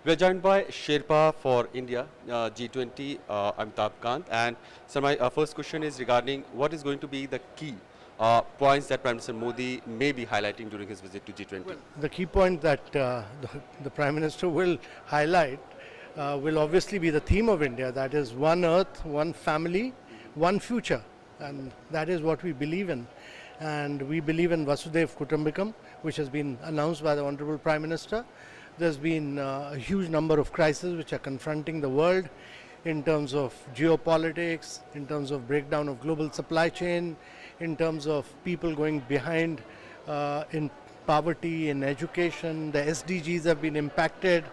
We are joined by Sherpa for India, G20, Amitabh Kant. And so my first question is regarding what is going to be the key points that Prime Minister Modi may be highlighting during his visit to G20. The key point that the Prime Minister will highlight will obviously be the theme of India, that is one earth, one family, one future. And that is what we believe in. And we believe in Vasudhaiv Kutumbakam, which has been announced by the Honorable Prime Minister. There's been a huge number of crises which are confronting the world in terms of geopolitics, in terms of breakdown of global supply chain, in terms of people going behind in poverty, in education. The SDGs have been impacted.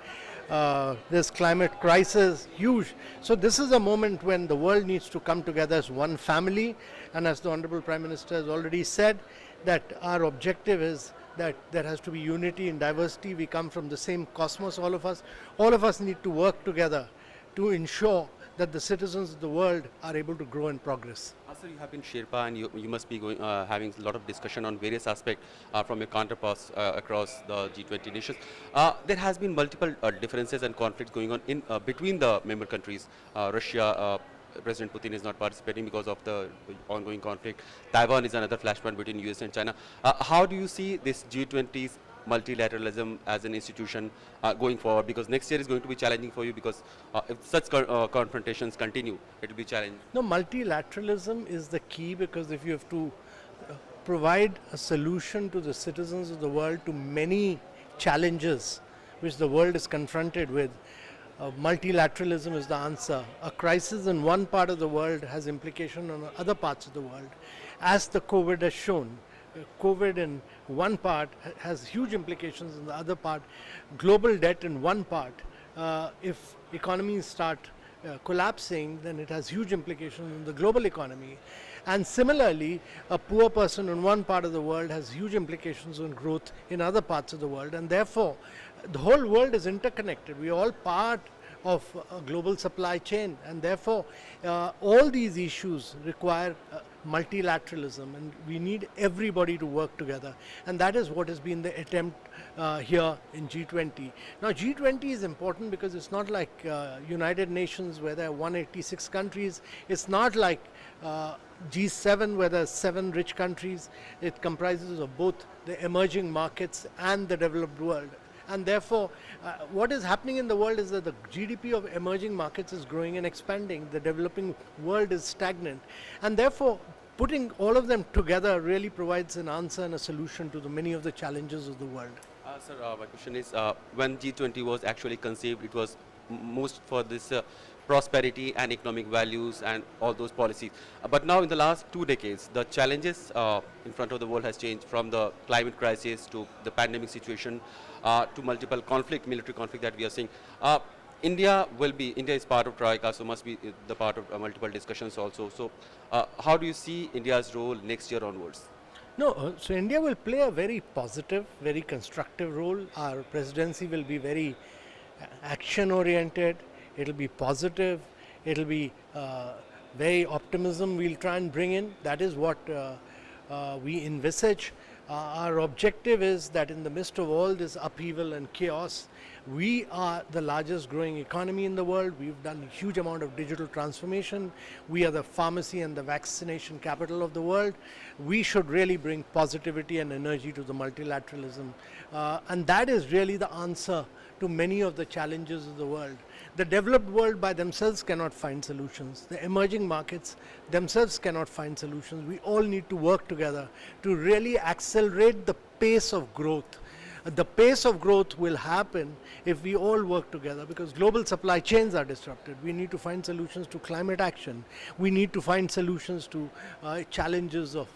This climate crisis, huge. So this is a moment when the world needs to come together as one family. And as the Honorable Prime Minister has already said, that our objective is that there has to be unity in diversity. We come from the same cosmos, all of us. All of us need to work together to ensure that the citizens of the world are able to grow and progress. Sir, you have been Sherpa and you must be going, having a lot of discussion on various aspects from your counterparts across the G20 nations. There has been multiple differences and conflicts going on in between the member countries. Russia, President Putin is not participating because of the ongoing conflict. Taiwan is another flashpoint between US and China. How do you see this G20's multilateralism as an institution going forward? Because next year is going to be challenging for you because if such confrontations continue, it will be challenging. No, multilateralism is the key, because if you have to provide a solution to the citizens of the world to many challenges which the world is confronted with, multilateralism is the answer. A crisis in one part of the world has implication on other parts of the world. As the COVID has shown, COVID in one part has huge implications in the other part. Global debt in one part, if economies start collapsing, then it has huge implications in the global economy. And similarly, a poor person in one part of the world has huge implications on growth in other parts of the world. And therefore, the whole world is interconnected. We are all part of a global supply chain, and therefore all these issues require multilateralism, and we need everybody to work together, and that is what has been the attempt here in G20. Now G20 is important because it's not like United Nations where there are 186 countries. It's not like G7 where there are 7 rich countries. It comprises of both the emerging markets and the developed world. And therefore, what is happening in the world is that the GDP of emerging markets is growing and expanding. The developing world is stagnant. And therefore, putting all of them together really provides an answer and a solution to the many of the challenges of the world. Sir, my question is, when G20 was actually conceived, it was most for this prosperity and economic values and all those policies. But now in the last 2 decades, the challenges in front of the world has changed, from the climate crisis to the pandemic situation to multiple military conflict that we are seeing. India is part of Troika, so must be the part of multiple discussions also. So how do you see India's role next year onwards? No, so India will play a very positive, very constructive role. Our presidency will be very action-oriented. It'll be positive. It'll be very optimism we'll try and bring in. That is what we envisage. Our objective is that in the midst of all this upheaval and chaos, we are the largest growing economy in the world. We've done a huge amount of digital transformation. We are the pharmacy and the vaccination capital of the world. We should really bring positivity and energy to the multilateralism. And that is really the answer to many of the challenges of the world. The developed world by themselves cannot find solutions. The emerging markets themselves cannot find solutions. We all need to work together to really accelerate the pace of growth. The pace of growth will happen if we all work together, because global supply chains are disrupted. We need to find solutions to climate action. We need to find solutions to challenges of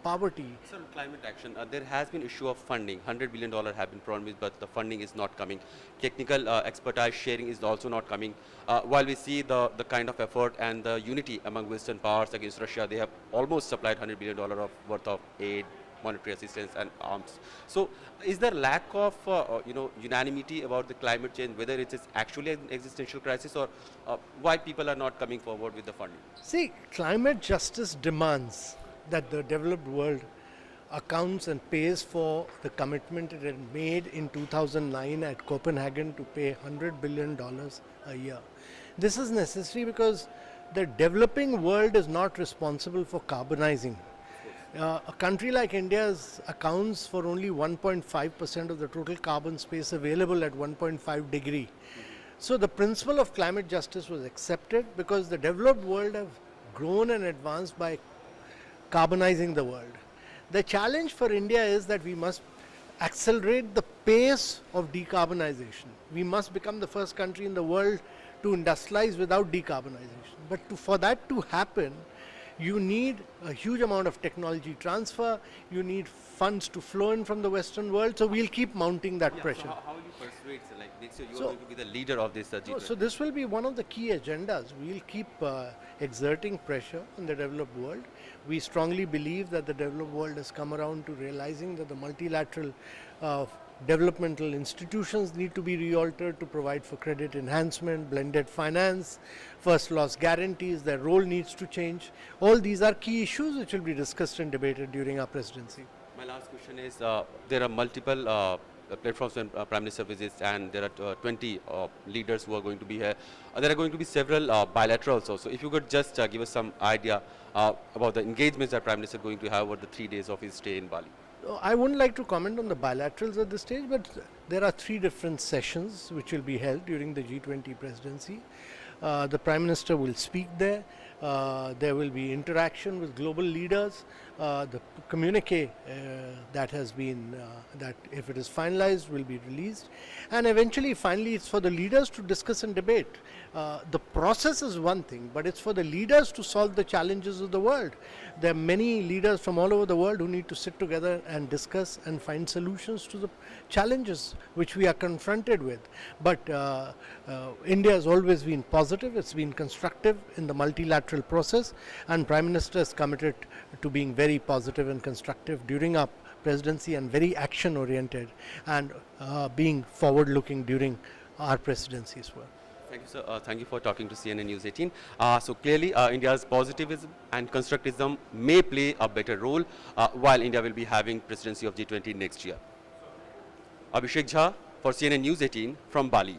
poverty. Sir, climate action, there has been issue of funding. $100 billion have been promised, but the funding is not coming. Technical expertise sharing is also not coming. While we see the kind of effort and the unity among Western powers against Russia, they have almost supplied $100 billion worth of aid, monetary assistance and arms. So is there lack of unanimity about the climate change, whether it is actually an existential crisis, or why people are not coming forward with the funding? See, climate justice demands that the developed world accounts and pays for the commitment it had made in 2009 at Copenhagen to pay $100 billion a year. This is necessary because the developing world is not responsible for carbonizing. A country like India accounts for only 1.5% of the total carbon space available at 1.5 degree. So the principle of climate justice was accepted because the developed world have grown and advanced by carbonizing the world. The challenge for India is that we must accelerate the pace of decarbonization. We must become the first country in the world to industrialize without decarbonization. But for that to happen, you need a huge amount of technology transfer, you need funds to flow in from the Western world, so we'll keep mounting that pressure. So how will you persuade, like next year you are going to be the leader of this G20? So this will be one of the key agendas. We'll keep exerting pressure on the developed world. We strongly believe that the developed world has come around to realizing that the multilateral developmental institutions need to be realtered to provide for credit enhancement, blended finance, first loss guarantees. Their role needs to change. All these are key issues which will be discussed and debated during our presidency. My last question is, there are multiple platforms when Prime Minister visits, and there are 20 leaders who are going to be here. There are going to be several bilaterals also. If you could just give us some idea about the engagements that Prime Minister is going to have over the 3 days of his stay in Bali. I wouldn't like to comment on the bilaterals at this stage, but there are 3 different sessions which will be held during the G20 presidency. The Prime Minister will speak there. There will be interaction with global leaders. The communique that has been, that if it is finalized, will be released. And eventually, finally, it's for the leaders to discuss and debate. The process is one thing, but it's for the leaders to solve the challenges of the world. There are many leaders from all over the world who need to sit together and discuss and find solutions to the challenges which we are confronted with. But India has always been positive, it's been constructive in the multilateral process, and Prime Minister is committed to being very positive and constructive during our presidency and very action oriented and being forward looking during our presidency as well. Thank you, sir. Thank you for talking to CNN News 18. So clearly, India's positivism and constructivism may play a better role while India will be having presidency of G20 next year. Abhishek Jha for CNN News 18 from Bali.